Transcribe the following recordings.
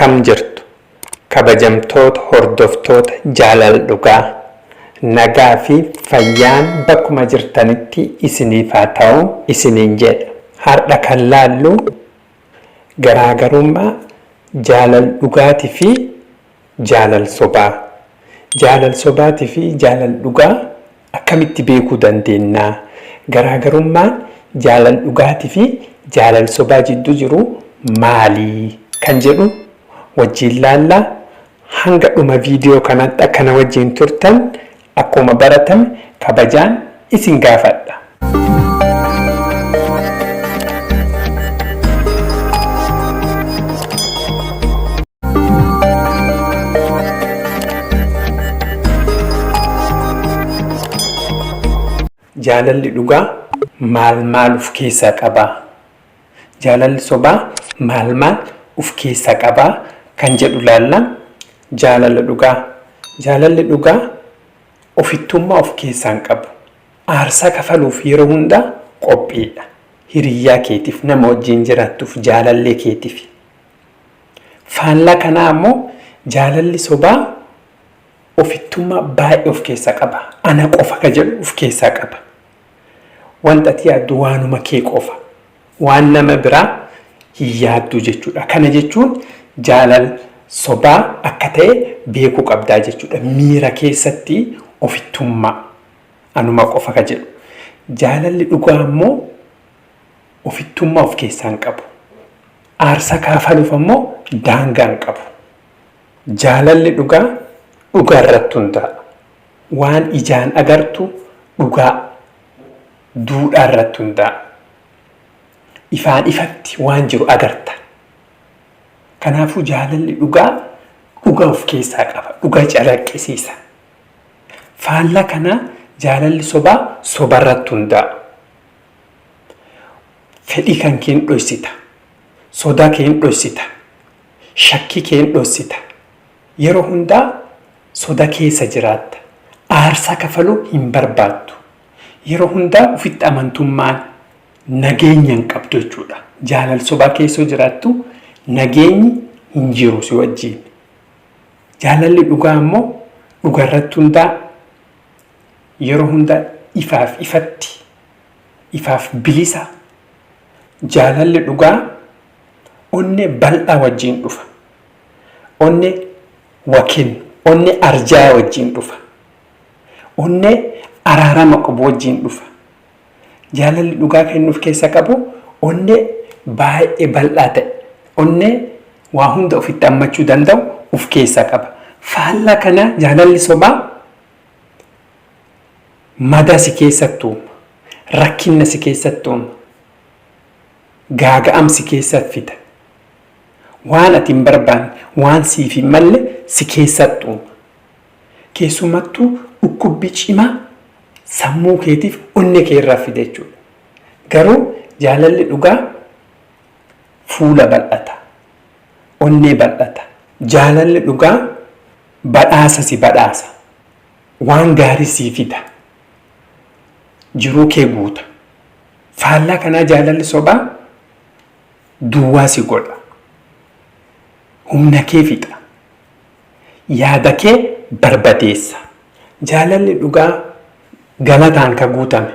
akkam jirtu kabajamtoota hordoftoota jaalala dhugaa nagaa fi fayyaan bakkuma jirtanitti isiniif haa ta'u isiniin jedha. Har'a kan laallu garaagarummaa jaalala dhugaatii fi jaalala sobaa. Jaalala sobaatii fi jaalala dhugaa akkamitti beekuu dandeenya? Garaagarummaan jaalala dhugaatii fi jaalala sobaa jidduu jiru maali? Kan jedhu wajjin laallaa. Hanga dhuma viidiyoo kanatti akkana wajjin turtan akkuma baratame kabajaan isin gaafadha. Jaalalli dhugaa maal of keessaa qaba? Jaalalli sobaa maal of keessaa qaba? Kan jedhu laallaa. Jaalalli dhugaa ofittummaa of keessaan qabu. Aarsaa kafaluuf yeroo hundaa qophiidha. Hiriyyaa keetiif, nama wajjin jiraattuuf, jaalallee keetiif. Faallaa kanaa ammoo jaalalli sobaa ofittummaa baay'ee of keessaa qaba. Ana qofa ka jedhu of keessaa qaba. Wanta ati yaaddu waanuma kee qofa. Waan nama biraa hin yaaddu jechuudha. Kana jechuun jaalala sobaa akka ta'e beekuu qabdaa jechuudha. Miira keessatti ofittummaa anuma qofa ka jedhu. Jaalalli dhugaa ammoo ofittummaa of keessaan qabu. Aarsaa kafaluuf ammoo daangaan qabu. Jaalalli dhugaa irratti hundaa'a. Waan ijaan agartu dhugaa duudhaa irratti hundaa'a. Ifaan ifatti waan jiru agarta. Kanaafuu jaalalli dhugaa of keessaa qaba. Dhugaa calaqqisiisa. Faallaa kanaa jaalalli sobaa sobarratti hundaa'a. Fedhii kan kee dhoksita. Sodaa kee dhoksita. Shakkii kee dhoksita. Yeroo hundaa soda keessa jiraatta. Aarsaa kafaluu hin barbaaddu. Yeroo hundaa ofitti amantummaan nageenya hin qabdu jechuudha. Jaalala sobaa keessa jiraattu nageenyi hin jiru si wajjin. Jaalalli dhugaa ammoo dhugaa irratti hundaa yeroo hundaa ifaaf ifatti, ifaaf bilisa. Jaalalli dhugaa onnee bal'aa wajjin dhufa. Onnee wakin, onnee arjaa wajjin dhufa. Onnee araarama qabu wajjin dhufa. Jaalalli dhugaa kan nuuf keessa qabu onnee baay'ee bal'aa ta'e. Onnee waa hunda ofitti hammachuu danda'u of keessaa qaba. Faallaa kana jaalalli sobaa madaa si keessatti uuma. Rakkina si keessatti uuma. Gaaga'ama si keessatti fida. Waan ati hin barbaanne, waan siif hin malle si keessatti uuma. Keessumattuu dhukkubbii cimaa sammuu keetiif onnee kee irraa fida jechuudha. Garuu jaalalli dhugaa fuula bal'ata. Onnee bal'ata. Jaalalli dhugaa badhaasa si badhaasa. Waan gaarii si fida. Jiruu kee guuta. Faallaa kanaa jaalalli sobaa duwwaa si godha. Humna kee fixa. Yaada kee barbadeessa. Jaalalli dhugaa galataan ka guutame.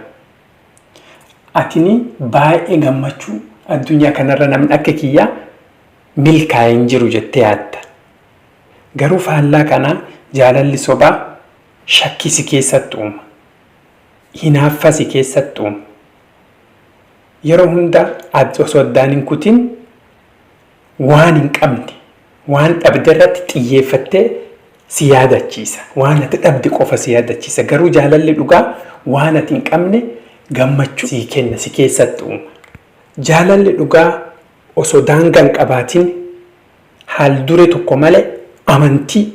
Atini baay'ee gammachuu addunyaa kanarra namni akka kiyyaa milkaa'ee hin jiru jettee yaadda. Garuu faallaa kanaa jaalalli sobaa shakkii si keessatti uuma. Hinaaffaa si keessatti uuma. Yeroo hunda osoo addaan hin kutin waan hin qabne, waan dhabde irratti xiyyeeffattee si yaadachiisa. Waan ati dhabde qofa si yaadachiisa. Garuu jaalalli dhugaa waan ati hin qabne gammachuu si kenna, si keessatti uuma. Jaalalli dhugaa osoo daangaa hin qabaatin haal dure tokko malee amantii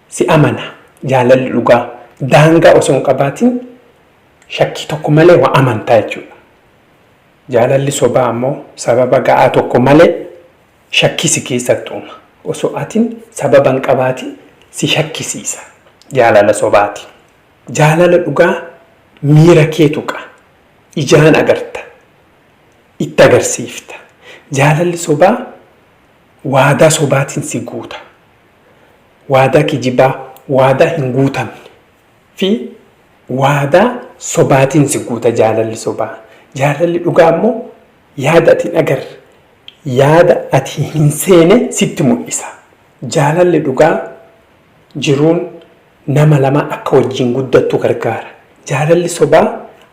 si amana. Jaalalli dhugaa daangaa osoo hin qabaatin shakkii tokko malee waa amantaa jechuudha. Jaalalli sobaa ammoo sababa ga'aa tokko malee shakkii si keessatti uuma. Osoo atin sababa hin qabaatin si shakkisiisa. Jaalala sobaati. Jaalala dhugaa miira kee tuqa. Ijaan agarta. Itti agarsiifta. Jaalalli sobaa waadaa sobaatiin si guuta. Waadaa kijibaa, waadaa hin guutamne fi waadaa sobaatiin si guuta jaalalli sobaa. Jaalalli dhugaa immoo yaada ati hin agarre, yaada ati hin seene sitti mul'isa. Jaalalli dhugaa jiruun nama lama akka wajjin guddattu gargaara. Jaalalli sobaa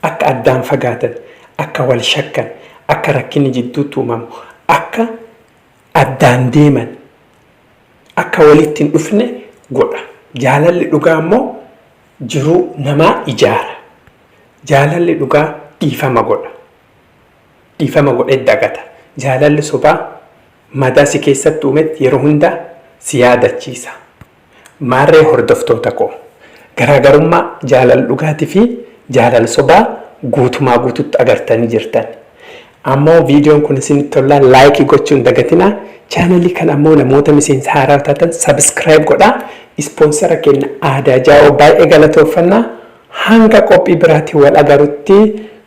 akka addaan fagaatan, akka wal shakkan, akka rakkinni jidduutti uumamu, akka addaan deeman, akka walitti hin dhufne godha. Jaalalli dhugaa immoo jiruu namaa ijaara. Jaalalli dhugaa dhiifama godha. Dhiifama godhee dagata. Jaalalli sobaa madaa si keessatti uumetti yeroo hunda si yaadachiisa. Maarree hordoftoota koo garaagarummaa jaalala dhugaatii fi jaalala sobaa guutumaa guututti agartanii jirtan. Ammoo viidiyoon kun isinitti tolaan laayikii gochuun dagatinaa. Chaanalii kana ammoo namoota miseensa haaraa taatan sabskiraayib godhaa. Ispoonsara keenya Aadaa Jaawoo baay'ee galatooffanna. Hanga qophii biraatiin wal agarutti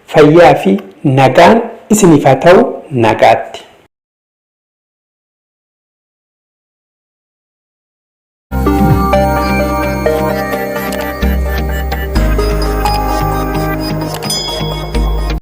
fayyaa fi nagaan isiniif haa ta'u. Nagaatti.